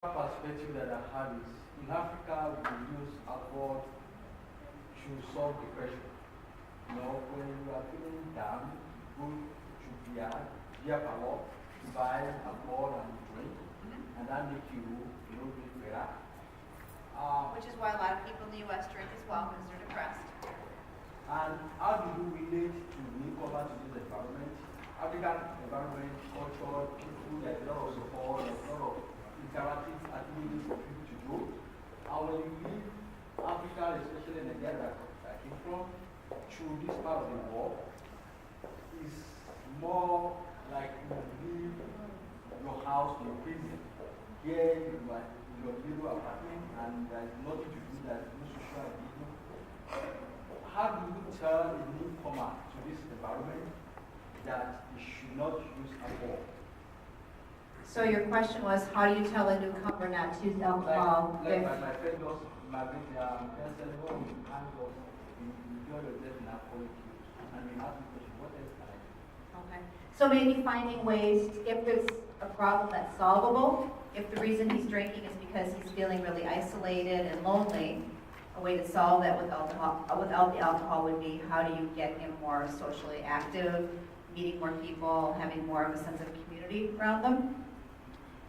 perspective that I have is in Africa we use alcohol to solve depression. When you are feeling down, go to beer parlor, buy alcohol and drink, and that make you feel better. Which is why a lot of people in the U.S. drink as well because they're depressed. And how do you relate to recover to this environment? African environment, culture, people, there's a lot of support, there's a lot of interactive activities for people to do. And when you leave Africa, especially Nigeria, that I came from, through this part of the world, is more like you leave your house, your prison. Here you are in your little apartment and there's nothing to do, there's no social activity. How do you tell a newcomer to this environment that he should not use alcohol? So your question was, how do you tell a newcomer not to use alcohol? Like my friend was, my parents said, oh, you can't go, you enjoy yourself in alcoholic use. And we asked the question, what else can I do? Okay. So maybe finding ways, if there's a problem that's solvable, if the reason he's drinking is because he's feeling really isolated and lonely, a way to solve that without the alcohol would be, how do you get him more socially active, meeting more people, having more of a sense of community around them?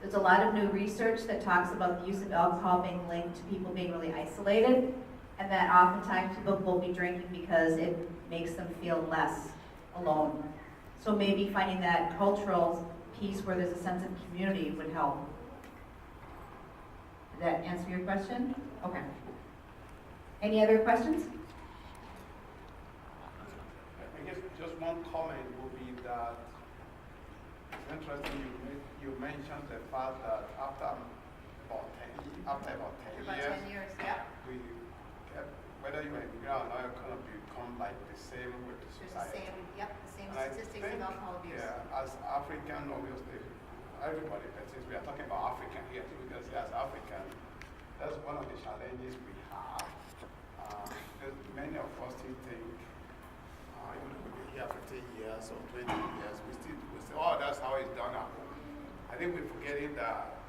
There's a lot of new research that talks about the use of alcohol being linked to people being really isolated, and that oftentimes people will be drinking because it makes them feel less alone. So maybe finding that cultural piece where there's a sense of community would help. Did that answer your question? Okay. Any other questions? I guess just one comment would be that it's interesting you mentioned the fact that after about 10 years, yeah. we get, whether you're immigrant or not, you're going to become like the same with the There's society. the same And I statistics think, of alcohol abuse. Yeah, as African, obviously, everybody, but since we are talking about African here, we can say as African, that's one of the challenges we have. Because many of us still think, even if we've been here for 10 years or 20 years, we say, oh, that's how it's done at home. I think we're forgetting that,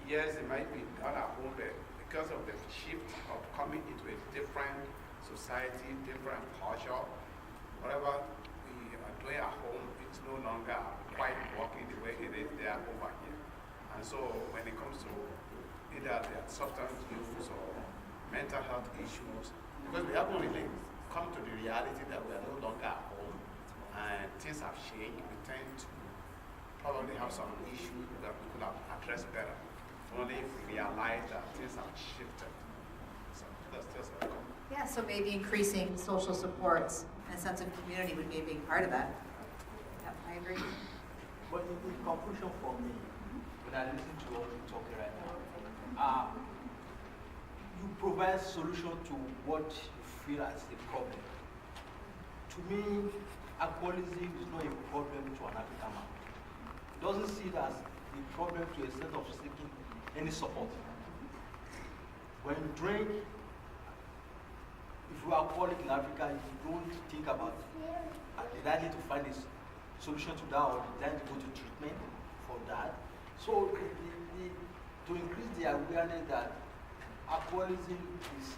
yes, it might be done at home, but because of the shift of coming into a different society, different culture, whatever we are doing at home, it's no longer quite working the way it is there over here. And so when it comes to either their substance use or mental health issues, because we haven't really come to the reality that we are no longer at home and things have changed, we tend to probably have some issues that we could have addressed better, only if we realize that things have shifted. So that's just a comment. Yeah, so maybe increasing social supports and a sense of community would be a big part of that. Yep, I agree. But in conclusion for me, when I listen to what you're talking right now, you provide solution to what you feel as a problem. To me, alcoholism is not a problem to an African man. It doesn't see it as a problem to a set of seeking any support. When you drink, if you are alcoholic in Africa, you don't think about did I need to find a solution to that or did I need to go to treatment for that? So to increase the awareness that alcoholism is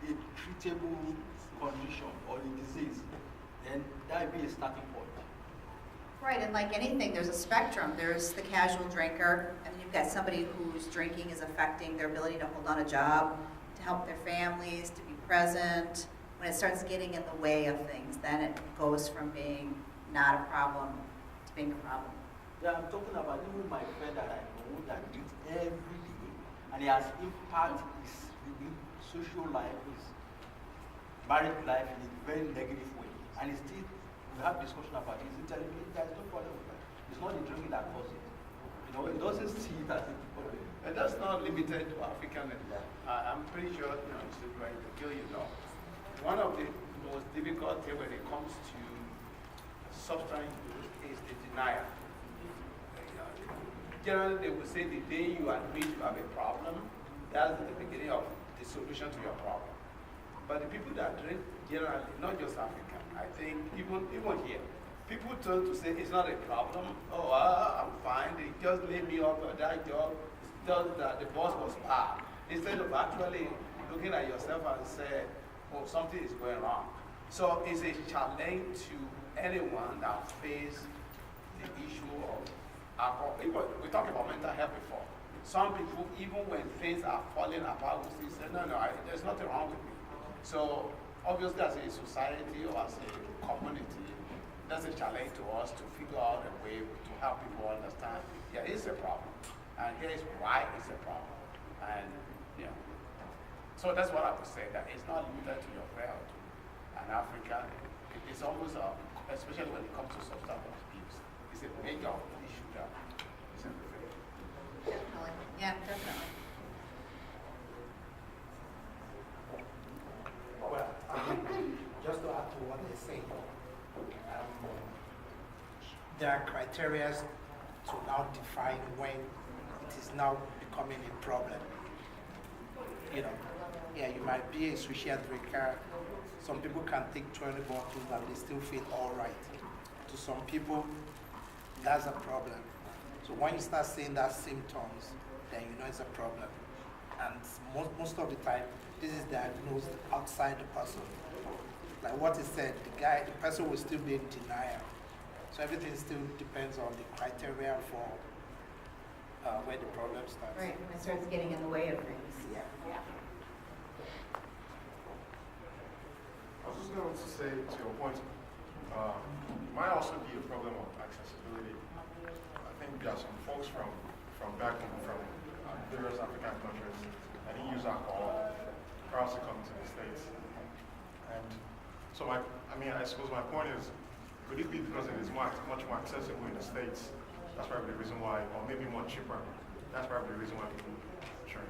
a treatable condition or a disease, then that would be a starting point. Right, and like anything, there's a spectrum. There's the casual drinker, and then you've got somebody whose drinking is affecting their ability to hold on a job, to help their families, to be present. When it starts getting in the way of things, then it goes from being not a problem to being a problem. Yeah, I'm talking about even my friend that I know that drinks every day, and he has impact his social life, his married life in a very negative way. And he still, we have discussion about it. He's telling me there's no problem with that. It's not the drinking that causes it. He doesn't see it as a problem. And that's not limited to African. I'm pretty sure, it's going to kill you now. One of the most difficult things when it comes to substance use is the denial. Generally, they will say the day you admit you have a problem, that's the beginning of the solution to your problem. But the people that drink generally, not just African, I think even here, people tend to say it's not a problem. Oh, I'm fine. They just laid me off at that job. thought that the boss was bad, instead of actually looking at yourself and say, oh, something is going wrong. So it's a challenge to anyone that face the issue of alcohol. We talked about mental health before. Some people, even when things are falling apart, will still say, no, there's nothing wrong with me. So obviously as a society or as a community, that's a challenge to us to figure out a way to help people understand there is a problem. And here is why it's a problem. And, you know, so that's what I would say, that it's not limited to your prayer to an African. It's almost, especially when it comes to substance abuse, it's a major issue that is in the field. Definitely, yeah, definitely. Well, just to add to what they say, there are criteria to now define when it is now becoming a problem. You know, yeah, you might be a social drinker. Some people can take 20 bottles and they still feel all right. To some people, that's a problem. So when you start seeing that symptoms, then you know it's a problem. And most of the time, this is diagnosed outside the person. Like what is said, the person will still be in denial. So everything still depends on the criteria for where the problem starts. Right, when it starts getting in the way of things. Yeah. I was just going to say, to your point, might also be a problem of accessibility. I think there are some folks from back home, from various African countries, that didn't use alcohol prior to coming to the States. And so I suppose my point is, could it be because it is much more accessible in the States? That's probably the reason why, or maybe more cheaper. That's probably the reason why people drink.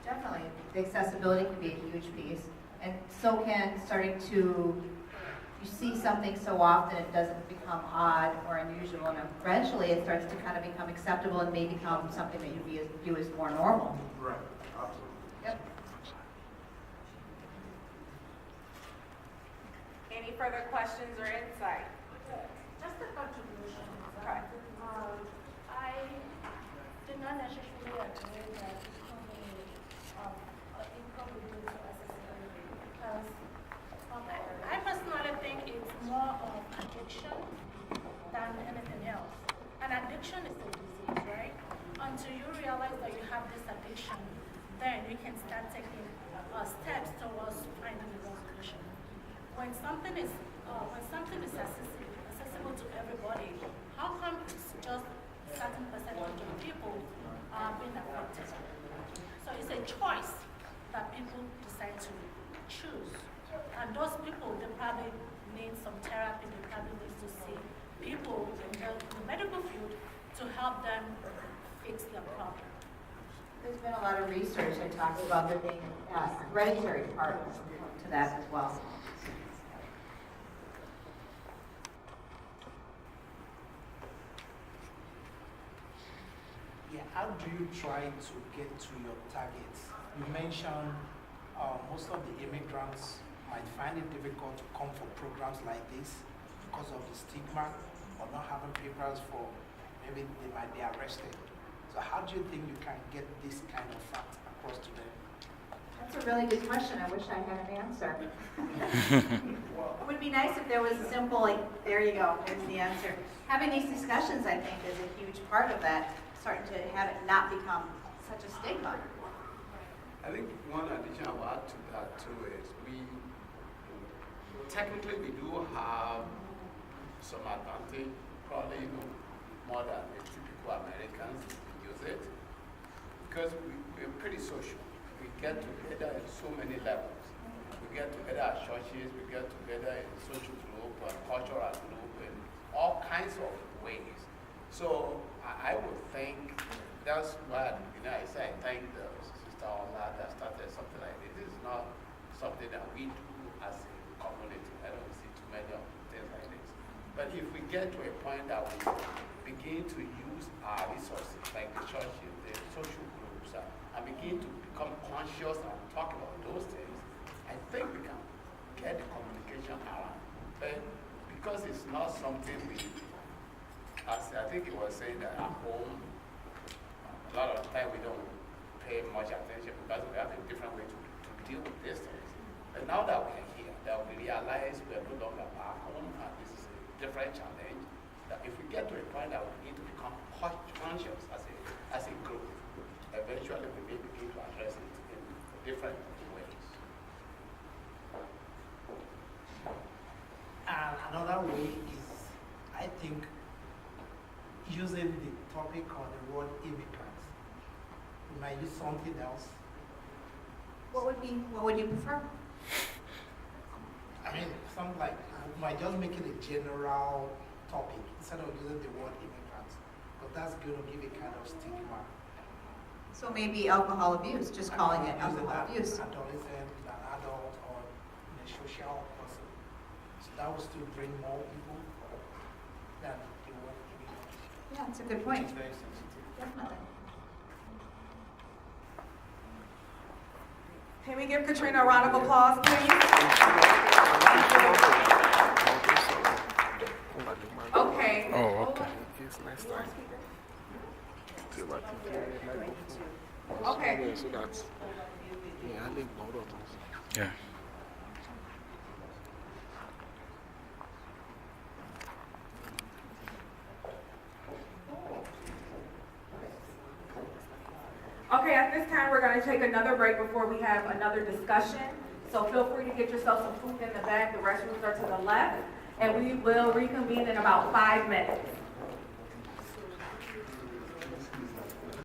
Definitely, the accessibility can be a huge piece. And so can starting to, you see something so often it doesn't become odd or unusual, and eventually it starts to kind of become acceptable and may become something that you view as more normal. Right, absolutely. Yep. Any further questions or insight? Just a contribution. Okay. I do not necessarily agree that it could be due to accessibility because I personally think it's more of addiction than anything else. And addiction is a disease, right? Until you realize that you have this addiction, then you can start taking steps towards finding a resolution. When something is accessible to everybody, how come it's just a certain percentage of people being affected? So it's a choice that people decide to choose. And those people, they probably need some therapy, they probably need to see people in the medical field to help them fix their problem. There's been a lot of research that talks about there being a hereditary part to that as well. Yeah, how do you try to get to your targets? You mentioned most of the immigrants might find it difficult to come for programs like this because of the stigma or not having papers for, maybe they might be arrested. So how do you think you can get this kind of fact across to them? That's a really good question. I wish I had an answer. It would be nice if there was a simple, like, there you go, here's the answer. Having these discussions, I think, is a huge part of that, starting to have it not become such a stigma. I think one addition I will add to that too is technically we do have some advantage, probably more than the typical Americans who use it, because we're pretty social. We get together in so many levels. We get together at churches, we get together in social group, cultural group, in all kinds of ways. So I would think that's why I say I thank the sister Ola that started something like this. This is not something that we do as a community. I don't see too many of things like this. But if we get to a point that we begin to use our resources, like the churches, the social groups, and begin to become conscious and talk about those things, I think we can get the communication around. But because it's not something we, as I think it was saying that at home, a lot of time we don't pay much attention because we have a different way to deal with these things. But now that we are here, that we realize we are no longer our own, and this is a different challenge, that if we get to a point that we need to become conscious as a group, eventually we may begin to address it in different ways. And another way is, I think, using the topic or the word immigrants. We might use something else. What would you prefer? I mean, something like, we might just make it a general topic instead of using the word immigrants. But that's going to give a kind of stigma. So maybe alcohol abuse, just calling it Using alcohol that abuse. adolescent, an adult, or a social person. So that will still bring more people than the word immigrants. Yeah, it's a good point. It's very sensitive. Definitely. Can we give Katrina a round of applause, please? Okay. Oh, okay. Yes, next time. Okay. So that's, yeah, I think both of us. Yeah. Okay, at this time, we're going to take another break before we have another discussion. So feel free to get yourself some food in the back. The restrooms are to the left. And we will reconvene in about 5 minutes.